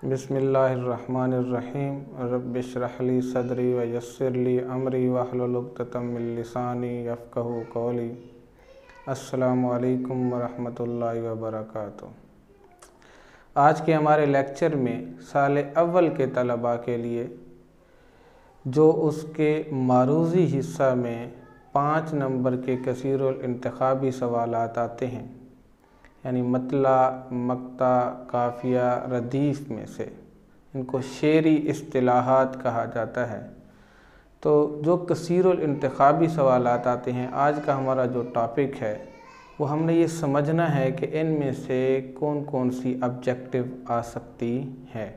बिस्मिल्लाहिर्रहमानिर्रहीम रब्बिश्रह ली सदरी व यस्सिर ली अमरी वहलुल उक़्दतम मिन लिसानी यफ़क़हू क़ौली। अस्सलामु अलैकुम व रहमतुल्लाहि व बरकातुहू। आज के हमारे लेक्चर में साल अव्वल के तलबा के लिए जो उसके मारूज़ी हिस्सा में 5 नंबर के कसीरुल इंतखाबी सवालात आते हैं, यानी मतला, मक्ता, काफ़िया, रदीफ़ में से इनको शेरी इस्तिलाहात कहा जाता है। तो जो कसीरुल इंतखाबी सवालात आते हैं, आज का हमारा जो टॉपिक है वो हमने ये समझना है कि इनमें से कौन कौन सी ऑब्जेक्टिव आ सकती है।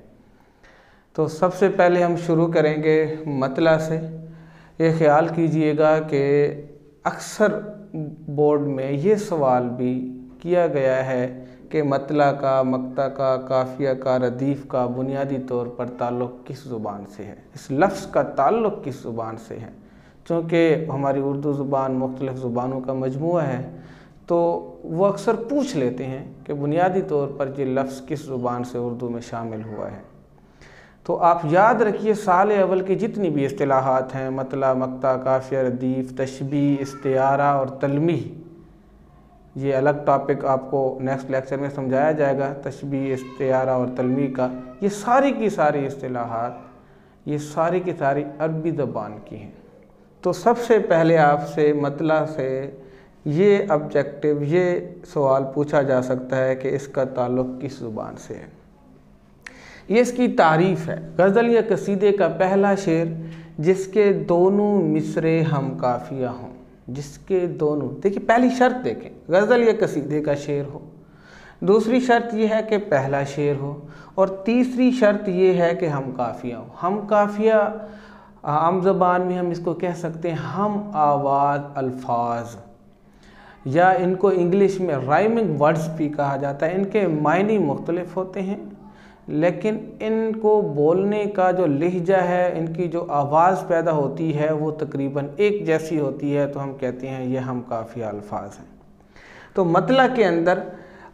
तो सबसे पहले हम शुरू करेंगे मतला से। ये ख्याल कीजिएगा कि अक्सर बोर्ड में ये सवाल भी किया गया है कि मतला का, मक्ता का, काफ़िया का, रदीफ़ का बुनियादी तौर पर ताल्लुक़ किस ज़ुबान से है, इस लफ्ज़ का ताल्लुक़ किस ज़ुबान से है। चूँकि हमारी उर्दू ज़ुबान मुख्तलिफ़ ज़ुबानों का मजमूआ है, तो वो अक्सर पूछ लेते हैं कि बुनियादी तौर पर ये लफ्ज़ किस ज़ुबान से उर्दू में शामिल हुआ है। तो आप याद रखिए, साल अव्वल की जितनी भी इस्तिलाहात हैं, मतला, मक्ता, काफ़िया, रदीफ़, तशबीह, इस्तिआरा और तलमीह, ये अलग टॉपिक आपको नेक्स्ट लेक्चर में समझाया जाएगा। तशबीह, इस्तिआरा और तलमीह का ये सारी की सारी इस्तिलाहात, ये सारी की सारी अरबी ज़बान की हैं। तो सबसे पहले आपसे मतला से ये ऑब्जेक्टिव, ये सवाल पूछा जा सकता है कि इसका ताल्लुक़ किस ज़ुबान से है। ये इसकी तारीफ़ है। गज़ल या कसीदे का पहला शेर जिसके दोनों मिसरे हम काफ़िया हों, जिसके दोनों, देखिए पहली शर्त देखें, गज़ल या कसीदे का शेर हो। दूसरी शर्त ये है कि पहला शेर हो, और तीसरी शर्त ये है कि हम काफ़िया हो। हम काफ़िया आम ज़बान में हम इसको कह सकते हैं हम आवाज़ अल्फाज, या इनको इंग्लिश में राइमिंग वर्ड्स भी कहा जाता है। इनके मायने मुख्तलिफ होते हैं, लेकिन इनको बोलने का जो लहजा है, इनकी जो आवाज़ पैदा होती है वो तकरीबन एक जैसी होती है। तो हम कहते हैं ये हम काफ़िया अल्फाज हैं। तो मतला के अंदर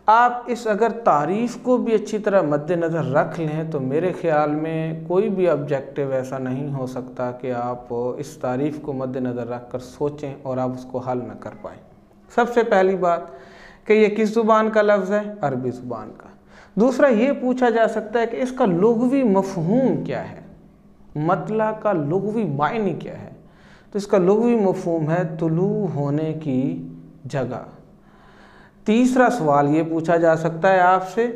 आप इस अगर तारीफ़ को भी अच्छी तरह मद्देनज़र रख लें तो मेरे ख़्याल में कोई भी ऑब्जेक्टिव ऐसा नहीं हो सकता कि आप इस तारीफ़ को मद्देनज़र रख कर सोचें और आप उसको हल न कर पाएँ। सबसे पहली बात कि ये किस ज़ुबान का लफ्ज़ है, अरबी ज़ुबान का। दूसरा ये पूछा जा सकता है कि इसका लुग़वी मफ़हूम क्या है, मतला का लुग़वी मायने क्या है। तो इसका लुग़वी मफ़हूम है तुलू होने की जगह। तीसरा सवाल ये पूछा जा सकता है आपसे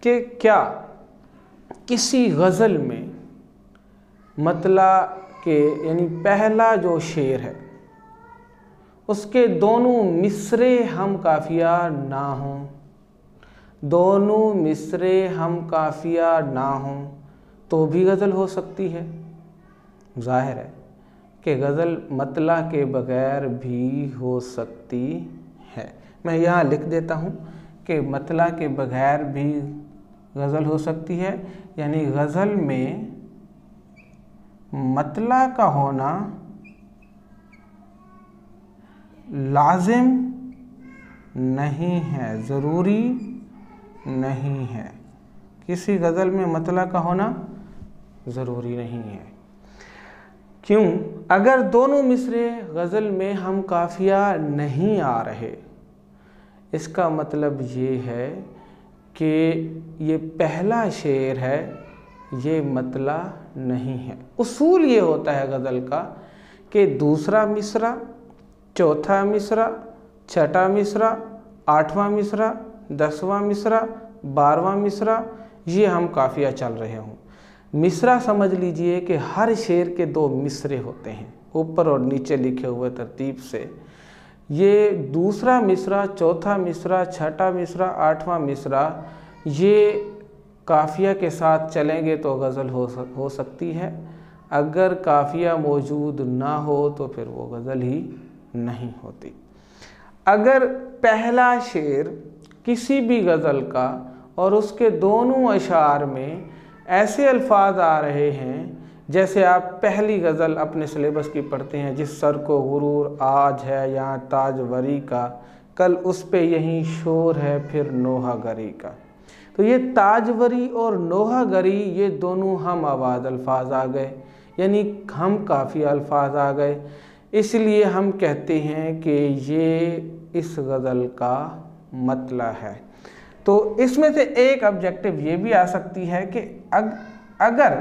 कि क्या किसी गज़ल में मतला के यानी पहला जो शेर है उसके दोनों मिसरे हम काफ़िया ना हों, दोनों मिसरे हम काफ़िया ना हों तो भी गज़ल हो सकती है। ज़ाहिर है कि गज़ल मतला के बग़ैर भी हो सकती है। मैं यहाँ लिख देता हूँ कि मतला के बग़ैर भी गज़ल हो सकती है, यानी गज़ल में मतला का होना लाजिम नहीं है, ज़रूरी नहीं है। किसी गज़ल में मतला का होना ज़रूरी नहीं है। क्यों? अगर दोनों मिसरे गज़ल में हम काफ़िया नहीं आ रहे, इसका मतलब ये है कि ये पहला शेर है, ये मतला नहीं है। उसूल ये होता है गज़ल का कि दूसरा मिसरा, चौथा मिसरा, छठा मिसरा, आठवां मिसरा, 10वां मिसरा, 12वां मिसरा, ये हम काफ़िया चल रहे हों। मिसरा समझ लीजिए कि हर शेर के 2 मिसरे होते हैं, ऊपर और नीचे लिखे हुए तरतीब से। ये दूसरा मिसरा, चौथा मिसरा, छठा मिसरा, 8वां मिसरा, ये काफ़िया के साथ चलेंगे तो गज़ल हो सकती है। अगर काफ़िया मौजूद ना हो तो फिर वो गज़ल ही नहीं होती। अगर पहला शेर किसी भी गज़ल का और उसके दोनों अशार में ऐसे अल्फाज आ रहे हैं जैसे आप पहली गज़ल अपने सिलेबस की पढ़ते हैं, जिस सर को गुरूर आज है यहाँ ताजवरी का, कल उस पे यहीं शोर है फिर नोहा गरी का। तो ये ताजवरी और नोहागरी ये दोनों हम आवाज़ अल्फाज आ गए, यानी हम काफ़िया अल्फाज आ गए। इसलिए हम कहते हैं कि ये इस गज़ल का मतला है। तो इसमें से एक ऑब्जेक्टिव ये भी आ सकती है कि अगर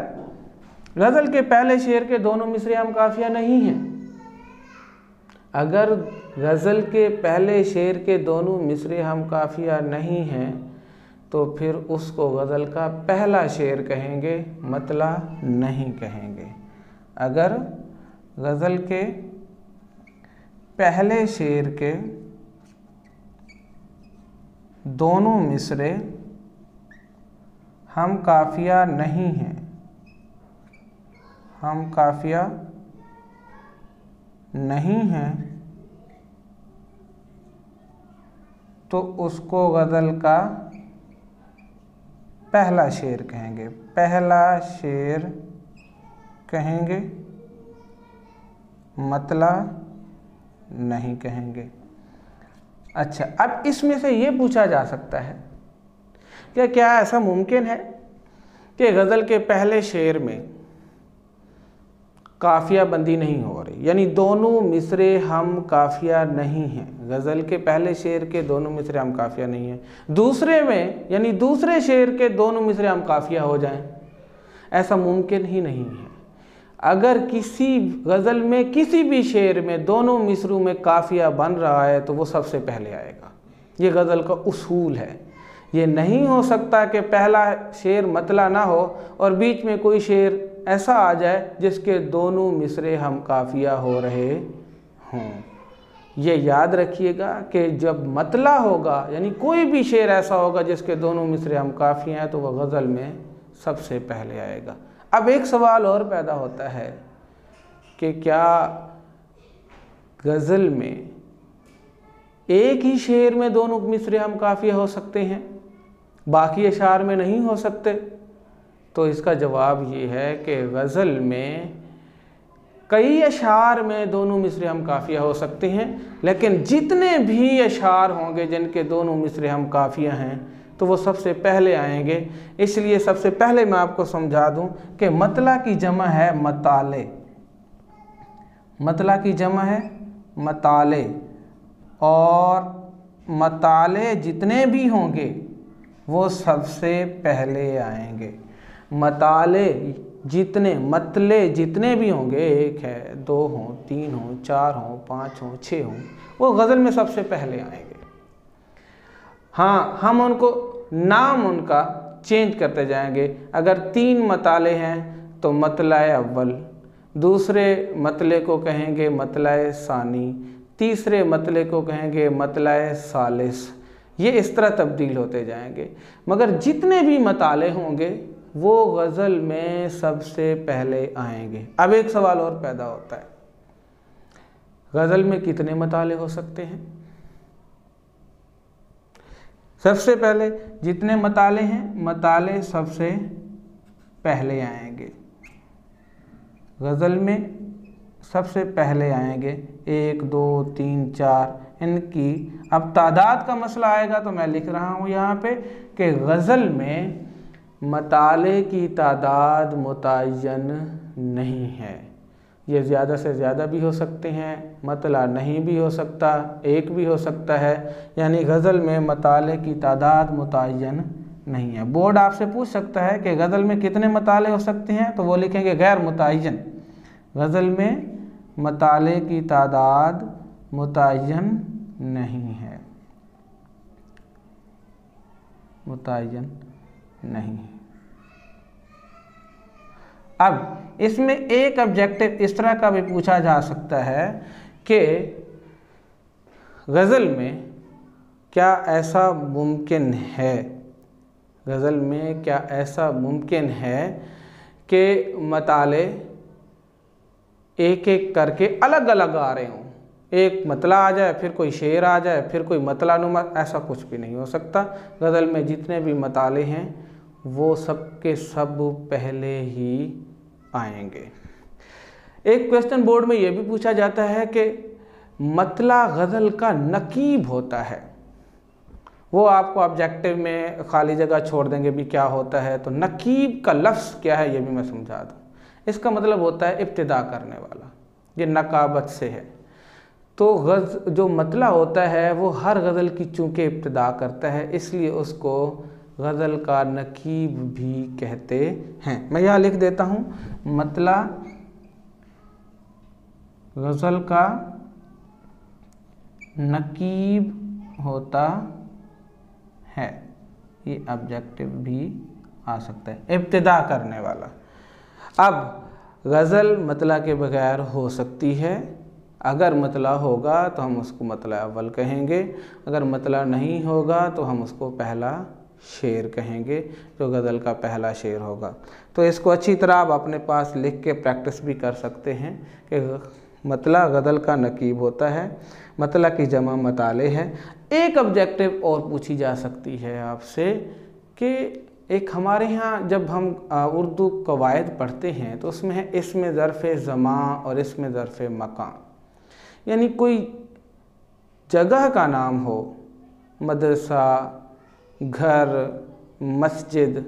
गज़ल के पहले शेर के दोनों मिसरे हम काफ़िया नहीं हैं, अगर गज़ल के पहले शेर के दोनों मिसरे हम काफ़िया नहीं हैं तो फिर उसको गज़ल का पहला शेर कहेंगे, मतला नहीं कहेंगे। अगर गज़ल के पहले शेर के दोनों मिसरे हम काफ़िया नहीं हैं, हम काफ़िया नहीं हैं, तो उसको गज़ल का पहला शेर कहेंगे, पहला शेर कहेंगे, मतला नहीं कहेंगे। अच्छा, अब इसमें से ये पूछा जा सकता है कि क्या ऐसा मुमकिन है कि गज़ल के पहले शेर में काफ़िया बंदी नहीं हो रही, यानी दोनों मिसरे हम काफ़िया नहीं हैं, गज़ल के पहले शेर के दोनों मिसरे हम काफ़िया नहीं हैं, दूसरे में यानी दूसरे शेर के दोनों मिसरे हम काफ़िया हो जाएं? ऐसा मुमकिन ही नहीं है। अगर किसी गज़ल में किसी भी शेर में दोनों मिसरों में काफ़िया बन रहा है तो वो सबसे पहले आएगा। ये गज़ल का उसूल है। ये नहीं हो सकता कि पहला शेर मतला ना हो और बीच में कोई शेर ऐसा आ जाए जिसके दोनों मिसरे हम काफ़िया हो रहे हों। ये याद रखिएगा कि जब मतला होगा यानी कोई भी शेर ऐसा होगा जिसके दोनों मिसरे हम काफ़िया हैं तो वह गज़ल में सबसे पहले आएगा। अब एक सवाल और पैदा होता है कि क्या गज़ल में एक ही शेर में दोनों मिसरे हम काफ़िया हो सकते हैं, बाकी अशार में नहीं हो सकते? तो इसका जवाब ये है कि गज़ल में कई अशार में दोनों मिसरे हम काफ़िया हो सकते हैं, लेकिन जितने भी अशार होंगे जिनके दोनों मिसरे हम काफ़िया हैं तो वो सबसे पहले आएंगे। इसलिए सबसे पहले मैं आपको समझा दूं कि मतला की जमा है मताले, मतला की जमा है मताले, और मताले जितने भी होंगे वो सबसे पहले आएंगे। मताले जितने, मतले जितने भी होंगे, एक है, दो हों, तीन हों, चार हों, पाँच हों, छः हों, वो गज़ल में सबसे पहले आएंगे। हाँ, हम उनको नाम उनका चेंज करते जाएंगे। अगर तीन मताले हैं तो मतलाए अव्वल, दूसरे मतले को कहेंगे मतलाए सानी, तीसरे मतले को कहेंगे मतलाए सालिस। ये इस तरह तब्दील होते जाएंगे, मगर जितने भी मताले होंगे वो गज़ल में सबसे पहले आएंगे। अब एक सवाल और पैदा होता है, गज़ल में कितने मताले हो सकते हैं? सबसे पहले जितने मताले हैं, मताले सबसे पहले आएंगे, गज़ल में सबसे पहले आएंगे। एक, दो, तीन, चार, इनकी अब तादाद का मसला आएगा तो मैं लिख रहा हूँ यहाँ पे कि गज़ल में मताले की तादाद मुतय्यन नहीं है। ये ज़्यादा से ज़्यादा भी हो सकते हैं, मतला नहीं भी हो सकता, एक भी हो सकता है, यानी गज़ल में मताले की तादाद मुतय्यन नहीं है। बोर्ड आपसे पूछ सकता है कि गज़ल में कितने मताले हो सकते हैं, तो वो लिखेंगे गैर मुतय्यन। गज़ल में मताले की तादाद मुतय्यन नहीं है, मुतय्यन नहीं है। अब इसमें एक ऑब्जेक्टिव इस तरह का भी पूछा जा सकता है कि गज़ल में क्या ऐसा मुमकिन है, गज़ल में क्या ऐसा मुमकिन है कि मताले एक एक करके अलग अलग आ रहे हों, एक मतला आ जाए फिर कोई शेर आ जाए फिर कोई मतला नुमा, ऐसा कुछ भी नहीं हो सकता। गज़ल में जितने भी मताले हैं वो सब के सब पहले ही आएंगे। एक क्वेश्चन बोर्ड में ये भी पूछा जाता है कि मतला गज़ल का नकीब होता है, वो आपको ऑब्जेक्टिव में खाली जगह छोड़ देंगे भी क्या होता है। तो नकीब का लफ्ज़ क्या है ये भी मैं समझा दूँ। इसका मतलब होता है इब्तिदा करने वाला, ये नकाबत से है। तो जो मतला होता है वो हर गज़ल की चूँकि इब्तिदा करता है, इसलिए उसको गज़ल का नकीब भी कहते हैं। मैं यहाँ लिख देता हूँ, मतला गज़ल का नकीब होता है, ये ऑब्जेक्टिव भी आ सकता है, इब्तिदा करने वाला। अब गज़ल मतला के बगैर हो सकती है, अगर मतला होगा तो हम उसको मतला अव्वल कहेंगे, अगर मतला नहीं होगा तो हम उसको पहला शेर कहेंगे, जो गज़ल का पहला शेर होगा। तो इसको अच्छी तरह आप अपने पास लिख के प्रैक्टिस भी कर सकते हैं कि मतला गज़ल का नकीब होता है, मतला की जमा मताले है। एक ऑब्जेक्टिव और पूछी जा सकती है आपसे कि एक हमारे यहाँ जब हम उर्दू कवायद पढ़ते हैं तो उसमें है इसमें ज़र्फ़े ज़मां और इसमें ज़र्फ़े मकान, यानी कोई जगह का नाम हो, मदरसा, घर, मस्जिद,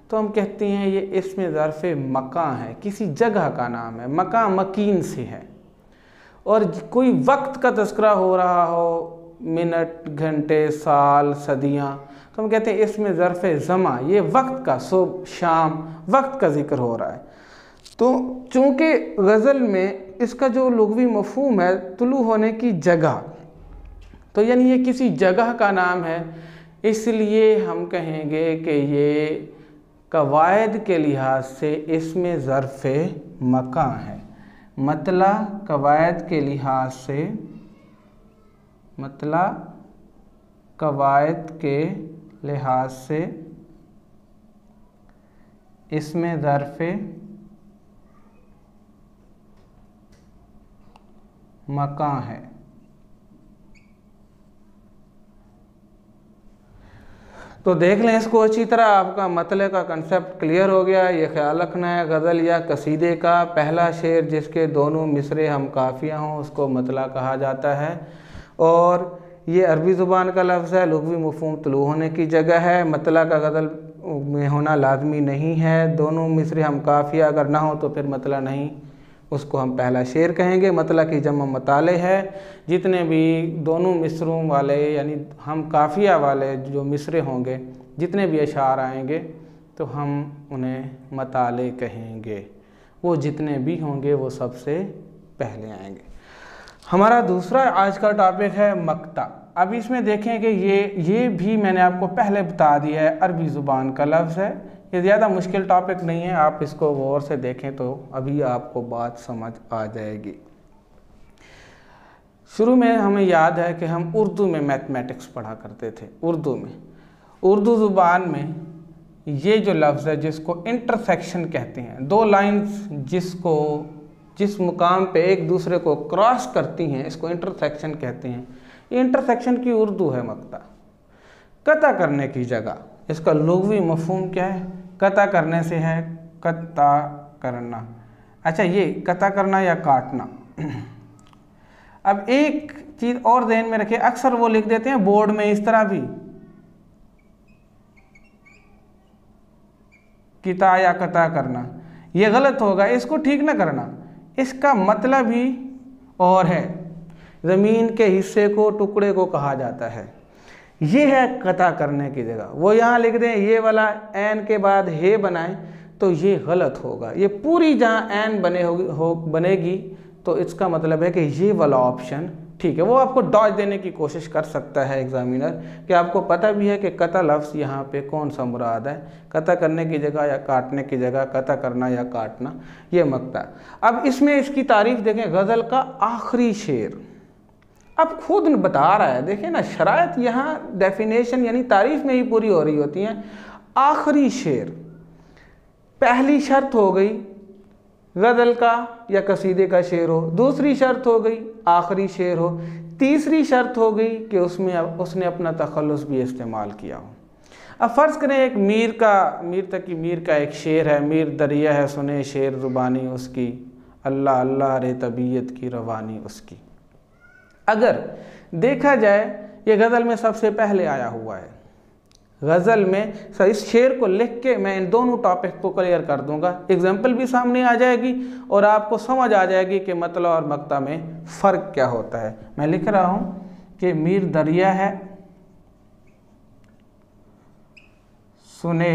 तो हम कहते हैं ये इसमें ज़र्फ़े मकान है, किसी जगह का नाम है, मकान मकीन से है। और कोई वक्त का तज़किरा हो रहा हो, मिनट, घंटे, साल, सदियाँ, तो हम कहते हैं इसमें ज़र्फ़े ज़मा, ये वक्त का, सुबह शाम वक्त का ज़िक्र हो रहा है। तो चूँकि गज़ल में इसका जो लुग़वी मफ़हूम है तुलू होने की जगह, तो यानी ये किसी जगह का नाम है, इसलिए हम कहेंगे कि ये कवायद के लिहाज से इसमें ज़र्फ़े मकान है। मतला कवायद के लिहाज से, मतला कवायद के लिहाज से इसमें ज़र्फ़े मकान है। तो देख लें इसको अच्छी तरह, आपका मतले का कंसेप्ट क्लियर हो गया। ये ख्याल रखना है गज़ल या कसीदे का पहला शेर जिसके दोनों मिसरे हम काफ़िया हों उसको मतला कहा जाता है। और ये अरबी ज़ुबान का लफ्ज़ है, लुग़वी मफ़हूम तुलू होने की जगह है, मतला का गज़ल में होना लाजमी नहीं है। दोनों मिसरे हम काफ़िया अगर ना हो तो फिर मतला नहीं, उसको हम पहला शेर कहेंगे। मतला की जमा मताले है, जितने भी दोनों मिसरों वाले यानी हम काफ़िया वाले जो मिसरे होंगे, जितने भी अशार आएंगे तो हम उन्हें मताले कहेंगे। वो जितने भी होंगे वो सबसे पहले आएंगे। हमारा दूसरा आज का टॉपिक है मक्ता। अब इसमें देखें कि ये भी मैंने आपको पहले बता दिया है, अरबी ज़ुबान का लफ्ज़ है, ये ज़्यादा मुश्किल टॉपिक नहीं है, आप इसको गौर से देखें तो अभी आपको बात समझ आ जाएगी। शुरू में हमें याद है कि हम उर्दू में मैथमेटिक्स पढ़ा करते थे। उर्दू ज़ुबान में ये जो लफ्ज़ है जिसको इंटरसेक्शन कहते हैं, दो लाइंस जिस मुकाम पे एक दूसरे को क्रॉस करती हैं, इसको इंटरसेक्शन कहते हैं। ये इंटरसेक्शन की उर्दू है मक्ता, कता करने की जगह। इसका लुग़वी मफ़हूम क्या है? कता करने से है, कता करना। अच्छा, ये कता करना या काटना। अब एक चीज़ और ध्यान में रखिए, अक्सर वो लिख देते हैं बोर्ड में इस तरह भी, किता या कता करना, ये गलत होगा, इसको ठीक ना करना। इसका मतलब ही और है, ज़मीन के हिस्से को, टुकड़े को कहा जाता है। ये है कता करने की जगह। वो यहाँ लिख दें ये वाला एन के बाद हे बनाएं तो ये गलत होगा। ये पूरी जहाँ एन बनेगी तो इसका मतलब है कि ये वाला ऑप्शन ठीक है। वो आपको डॉज देने की कोशिश कर सकता है एग्जामिनर, कि आपको पता भी है कि कता लफ्ज़ यहाँ पे कौन सा मुराद है, कता करने की जगह या काटने की जगह, कता करना या काटना, ये मक्ता। अब इसमें इसकी तारीफ देखें, गज़ल का आखिरी शेर। अब खुद बता रहा है, देखिए ना, शरायत यहाँ डेफिनेशन यानी तारीफ में ही पूरी हो रही होती हैं। आखिरी शेर, पहली शर्त हो गई गज़ल का या कसीदे का शेर हो, दूसरी शर्त हो गई आखिरी शेर हो, तीसरी शर्त हो गई कि उसने अपना तखल्लुस भी इस्तेमाल किया हो। अब फ़र्ज़ करें एक मीर तकी मीर का एक शेर है, मीर दरिया है सुने शेर ज़ुबानी उसकी, अल्लाह अल्लाह रे तबीयत की रवानी उसकी। अगर देखा जाए ये गज़ल में सबसे पहले आया हुआ है, गज़ल में इस शेर को लिख के मैं इन दोनों टॉपिक को क्लियर कर दूंगा, एग्जाम्पल भी सामने आ जाएगी और आपको समझ आ जाएगी कि मतला और मक्ता में फ़र्क क्या होता है। मैं लिख रहा हूँ कि मीर दरिया है, सुने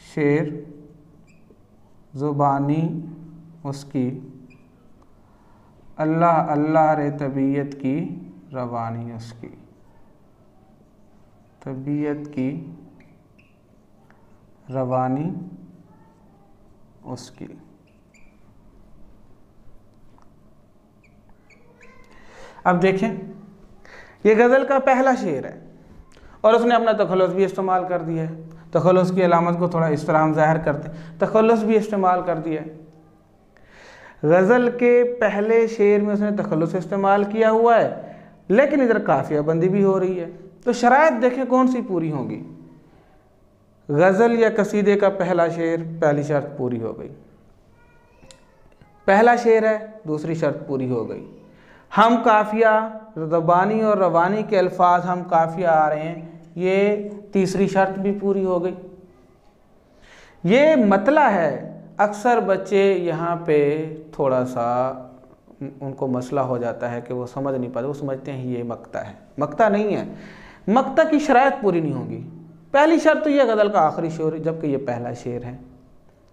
शेर ज़ुबानी उसकी, अल्लाह अल्लाह रे तबीयत की रवानी उसकी, तबीयत की रवानी उसकी। अब देखें, ये गज़ल का पहला शेर है और उसने अपना तखल्लुस भी इस्तेमाल कर दिया है। तखल्लुस की अलामत को थोड़ा इस तरह हम ज़ाहिर करते हैं, तखल्लुस भी इस्तेमाल कर दिया है। गज़ल के पहले शेर में उसने तखल्लुस इस्तेमाल किया हुआ है, लेकिन इधर काफिया बंदी भी हो रही है। तो शराइत देखें कौन सी पूरी होंगी। गज़ल या कसीदे का पहला शेर, पहली शर्त पूरी हो गई। पहला शेर है, दूसरी शर्त पूरी हो गई। हम काफिया, ज़बानी और रवानी के अल्फाज हम काफिया आ रहे हैं, ये तीसरी शर्त भी पूरी हो गई। ये मतला है। अक्सर बच्चे यहाँ पे थोड़ा सा उनको मसला हो जाता है कि वो समझ नहीं पाते, वो समझते हैं ये मक्ता है। मक्ता नहीं है, मक्ता की शराइत पूरी नहीं होगी। पहली शर्त तो ये गज़ल का आखिरी शेर, जबकि ये पहला शेर है।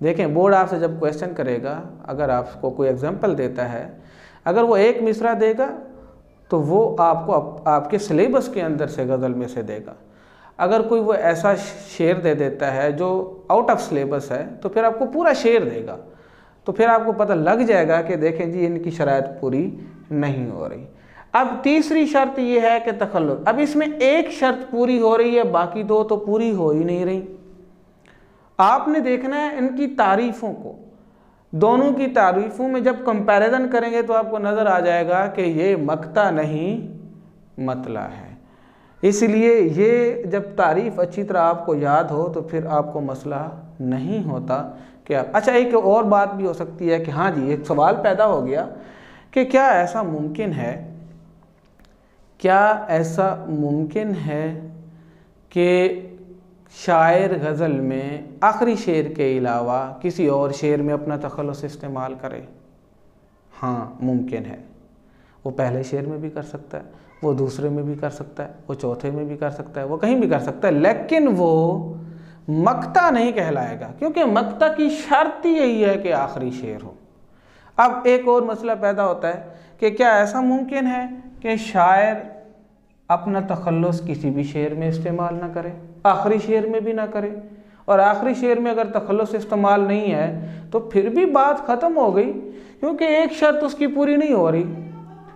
देखें, बोर्ड आपसे जब क्वेश्चन करेगा, अगर आपको कोई एग्जाम्पल देता है, अगर वो एक मिसरा देगा तो वो आपको आपके सिलेबस के अंदर से गज़ल में से देगा। अगर कोई वो ऐसा शेर दे देता है जो आउट ऑफ सिलेबस है, तो फिर आपको पूरा शेर देगा। तो फिर आपको पता लग जाएगा कि देखें जी इनकी शराइत पूरी नहीं हो रही। अब तीसरी शर्त ये है कि तखल्लुस। अब इसमें एक शर्त पूरी हो रही है, बाकी दो तो पूरी हो ही नहीं रही। आपने देखना है इनकी तारीफ़ों को, दोनों की तारीफ़ों में जब कंपैरिजन करेंगे तो आपको नज़र आ जाएगा कि ये मक्ता नहीं मतला है। इसलिए ये जब तारीफ़ अच्छी तरह आपको याद हो तो फिर आपको मसला नहीं होता। क्या अच्छा, एक और बात भी हो सकती है कि हाँ जी, एक सवाल पैदा हो गया कि क्या ऐसा मुमकिन है, क्या ऐसा मुमकिन है कि शायर गज़ल में आखिरी शेर के अलावा किसी और शेर में अपना तखल्लुस इस्तेमाल करे? हाँ, मुमकिन है। वो पहले शेर में भी कर सकता है, वो दूसरे में भी कर सकता है, वो चौथे में भी कर सकता है, वो कहीं भी कर सकता है, लेकिन वो मक्ता नहीं कहलाएगा, क्योंकि मक्ता की शर्त ही यही है कि आखिरी शेर हो। अब एक और मसला पैदा होता है कि क्या ऐसा मुमकिन है कि शायर अपना तखल्लुस किसी भी शेर में इस्तेमाल ना करे, आखिरी शेर में भी ना करे? और आखिरी शेर में अगर तखल्लुस इस्तेमाल नहीं है तो फिर भी बात ख़त्म हो गई, क्योंकि एक शर्त उसकी पूरी नहीं हो रही,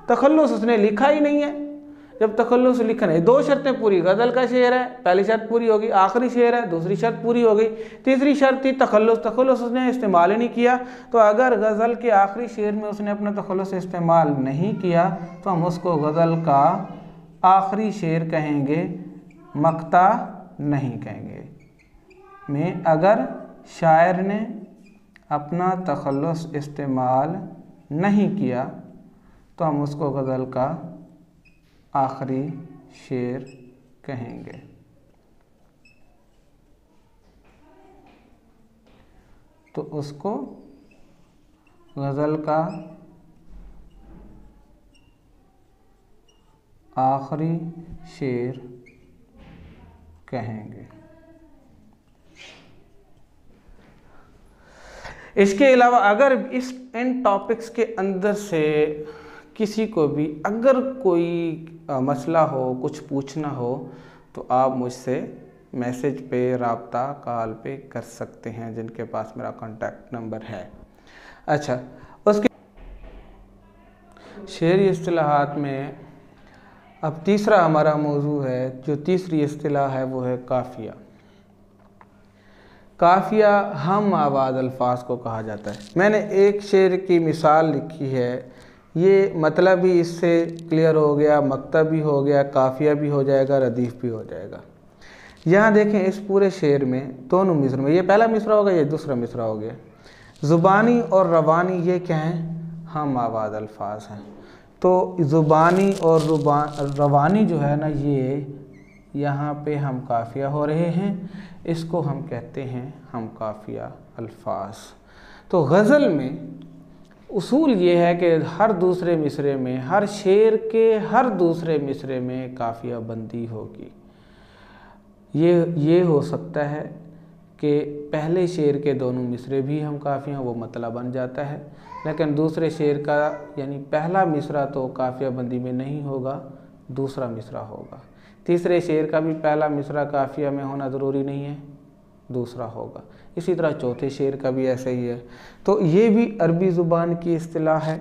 तखल्लुस उसने लिखा ही नहीं है। जब तखल्लुस लिखा नहीं, दो शर्तें पूरी, गज़ल का शेर है, पहली शर्त पूरी होगी, आखिरी शेर है, दूसरी शर्त पूरी हो गई, तीसरी शर्त थी तखल्लुस, तखल्लुस उसने इस्तेमाल ही नहीं किया। तो अगर गज़ल के आखिरी शेर में उसने अपना तखल्लुस इस्तेमाल नहीं किया तो हम उसको गज़ल का आखिरी शेर कहेंगे, मक्ता नहीं कहेंगे। में अगर शायर ने अपना तखल्लुस इस्तेमाल नहीं किया तो हम उसको गज़ल का आखिरी शेर कहेंगे। तो उसको गज़ल का आखिरी शेर कहेंगे। इसके अलावा अगर इन टॉपिक्स के अंदर से किसी को भी अगर कोई मसला हो, कुछ पूछना हो, तो आप मुझसे मैसेज पे, राब्ता, कॉल पे कर सकते हैं, जिनके पास मेरा कॉन्टैक्ट नंबर है। अच्छा, उसके शेरी इस्तिलाहात में अब तीसरा हमारा मौजू है, जो तीसरी इस्तिलाह है वो है काफ़िया। काफ़िया हम आवाज़ अल्फाज को कहा जाता है। मैंने एक शेर की मिसाल लिखी है, ये मतलब भी इससे क्लियर हो गया, मक्तब भी हो गया, काफ़िया भी हो जाएगा, रदीफ़ भी हो जाएगा। यहाँ देखें, इस पूरे शेर में दोनों मिसरों में, ये पहला मिसरा हो गया, ये दूसरा मिसरा हो गया। ज़ुबानी और रवानी ये क्या हैं? हम आवाज़ अल्फाज हैं। तो ज़ुबानी और रवानी जो है ना, यहाँ पे हम काफिया हो रहे हैं, इसको हम कहते हैं हम काफिया अल्फाज। तो गज़ल में उसूल ये है कि हर दूसरे मिसरे में, हर शेर के हर दूसरे मिसरे में काफिया बंदी होगी। ये हो सकता है कि पहले शेर के दोनों मिसरे भी हम काफिया, वो मतलब बन जाता है, लेकिन दूसरे शेर का यानी पहला मिसरा तो काफिया बंदी में नहीं होगा, दूसरा मिसरा होगा। तीसरे शेर का भी पहला मिसरा काफिया में होना ज़रूरी नहीं है, दूसरा होगा। इसी तरह चौथे शेर का भी ऐसा ही है। तो ये भी अरबी ज़ुबान की इस्तिलाह है,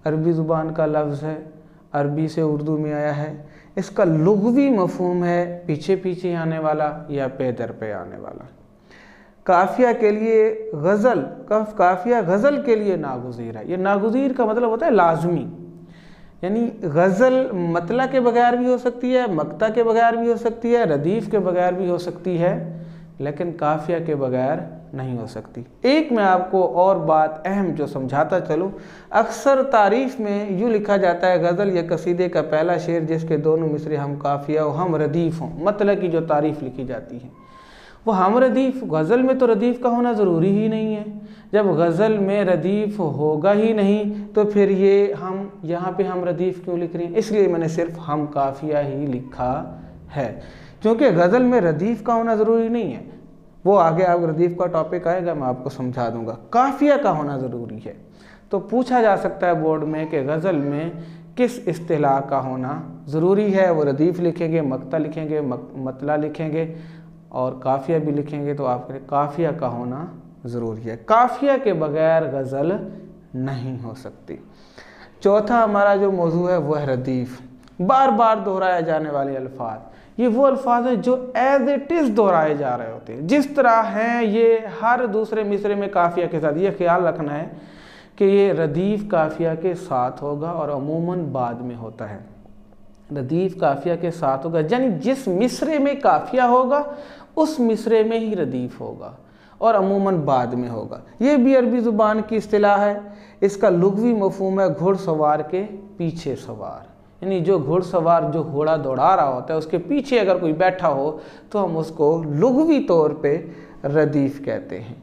अरबी ज़ुबान का लफ्ज़ है, अरबी से उर्दू में आया है। इसका लुग़वी मफ़हूम है पीछे पीछे आने वाला या पे दर पे आने वाला। काफिया के लिए गज़ल, काफिया गज़ल के लिए नागुज़ीर है। ये नागुज़ीर का मतलब होता है लाजमी, यानी गज़ल मतला के बगैर भी हो सकती है, मक्ता के बगैर भी हो सकती है, रदीफ़ के बगैर भी हो सकती है, लेकिन काफिया के बगैर नहीं हो सकती। एक मैं आपको और बात अहम जो समझाता चलूँ, अक्सर तारीफ़ में यूँ लिखा जाता है गज़ल या कसीदे का पहला शेर जिसके दोनों मिसरे हम काफिया और हम रदीफ़ हों, मतलब की जो तारीफ़ लिखी जाती है वो हम रदीफ़। गज़ल में तो रदीफ़ का होना ज़रूरी ही नहीं है। जब गज़ल में रदीफ़ होगा ही नहीं तो फिर ये हम यहाँ पे हम रदीफ़ क्यों लिख रहे हैं? इसलिए मैंने सिर्फ हम काफिया ही लिखा है, क्योंकि गज़ल में रदीफ़ का होना ज़रूरी नहीं है। वो आगे आप रदीफ़ का टॉपिक आएगा, मैं आपको समझा दूंगा। काफिया का होना ज़रूरी है। तो पूछा जा सकता है बोर्ड में कि गज़ल में किस इस्तिलाह का होना ज़रूरी है। वो रदीफ़ लिखेंगे, मक्ता लिखेंगे, मतला लिखेंगे और काफिया भी लिखेंगे, तो आपके काफिया का होना ज़रूरी है। काफिया के बगैर गज़ल नहीं हो सकती। चौथा हमारा जो मौजू है वह है रदीफ़, बार बार दोहराए जाने वाले अल्फाज। ये वो अल्फाज हैं जो एज इट इज़ दोहराए जा रहे होते हैं, जिस तरह हैं ये हर दूसरे मिसरे में काफिया के साथ। ये ख्याल रखना है कि ये रदीफ़ काफिया के साथ होगा और अमूमन बाद में होता है। रदीफ़ काफिया के साथ होगा, यानी जिस मिसरे में काफिया होगा उस मिसरे में ही रदीफ़ होगा और अमूमन बाद में होगा। ये भी अरबी ज़ुबान की इस्तिलाह है। इसका लुग़वी मफ़हूम है घुड़सवार के पीछे सवार, यानी जो घुड़सवार जो घोड़ा दौड़ा रहा होता है उसके पीछे अगर कोई बैठा हो तो हम उसको लुग़वी तौर पे रदीफ़ कहते हैं।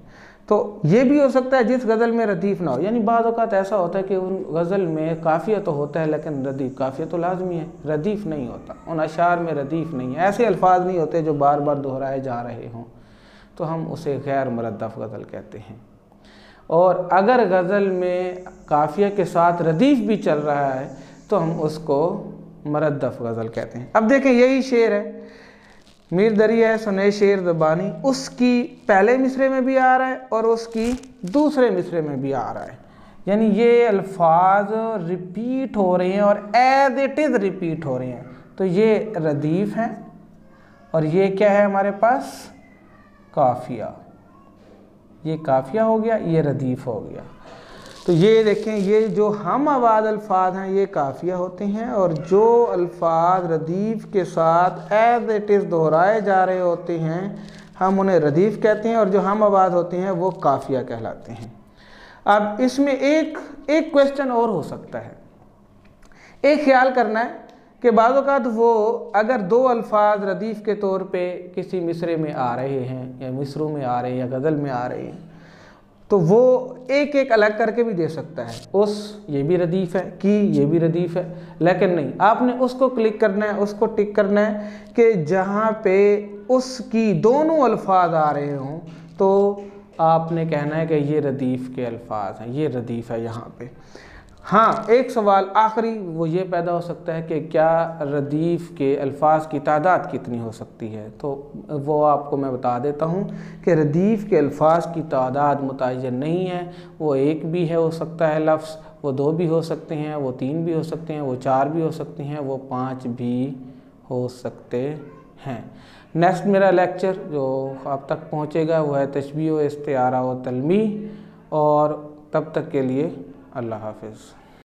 तो ये भी हो सकता है जिस गज़ल में रदीफ़ ना हो, यानी बाज़ औक़ात ऐसा होता है कि उन गज़ल में काफ़िया तो होता है लेकिन रदीफ़, काफ़िया तो लाजमी है, रदीफ़ नहीं होता। उन अशार में रदीफ़ नहीं है, ऐसे अल्फाज नहीं होते जो बार बार दोहराए जा रहे हों, तो हम उसे गैर मुरद्दफ़ गज़ल कहते हैं। और अगर गज़ल में काफ़िया के साथ रदीफ़ भी चल रहा है तो हम उसको मुरद्दफ़ गज़ल कहते हैं। अब देखें यही शेर है, मीर दरिया सुने शेर ज़बानी, उसकी पहले मिसरे में भी आ रहा है और उसकी दूसरे मिसरे में भी आ रहा है, यानी ये अल्फाज रिपीट हो रहे हैं और एज इट इज़ रिपीट हो रहे हैं। तो ये रदीफ़ हैं और ये क्या है हमारे पास काफिया। ये काफिया हो गया, ये रदीफ़ हो गया। तो ये देखें, ये जो हम आवाज़ अल्फाज हैं ये काफिया होते हैं और जो अल्फाज रदीफ़ के साथ एज इट इज़ दोहराए जा रहे होते हैं हम उन्हें रदीफ़ कहते हैं और जो हम आवाज़ होते हैं वो काफिया कहलाते हैं। अब इसमें एक क्वेश्चन और हो सकता है, एक ख्याल करना है कि बाज़ औक़ात वो अगर दो अल्फाज रदीफ़ के तौर पे किसी मिसरे में आ रहे हैं या मिसरों में आ रहे हैं या गज़ल में आ रहे हैं तो वो एक एक अलग करके भी दे सकता है, उस ये भी रदीफ़ है कि ये भी रदीफ़ है, लेकिन नहीं, आपने उसको क्लिक करना है, उसको टिक करना है कि जहाँ पे उसकी दोनों अल्फाज आ रहे हों तो आपने कहना है कि ये रदीफ़ के अल्फाज हैं, ये रदीफ़ है यहाँ पे। हाँ, एक सवाल आखिरी वो ये पैदा हो सकता है कि क्या रदीफ़ के अल्फाज की तादाद कितनी हो सकती है, तो वो आपको मैं बता देता हूँ कि रदीफ़ के अल्फाज की तादाद मुतय्यन नहीं है। वो एक भी है हो सकता है लफ्ज़, वो दो भी हो सकते हैं, वो तीन भी हो सकते हैं, वो चार भी हो सकते हैं, वो पाँच भी हो सकते हैं। नेक्स्ट मेरा लेक्चर जो आप तक पहुँचेगा वो है तशबीह व इस्तिआरा व तलमीह, और तब तक के लिए अल्लाह हाफ़िज़।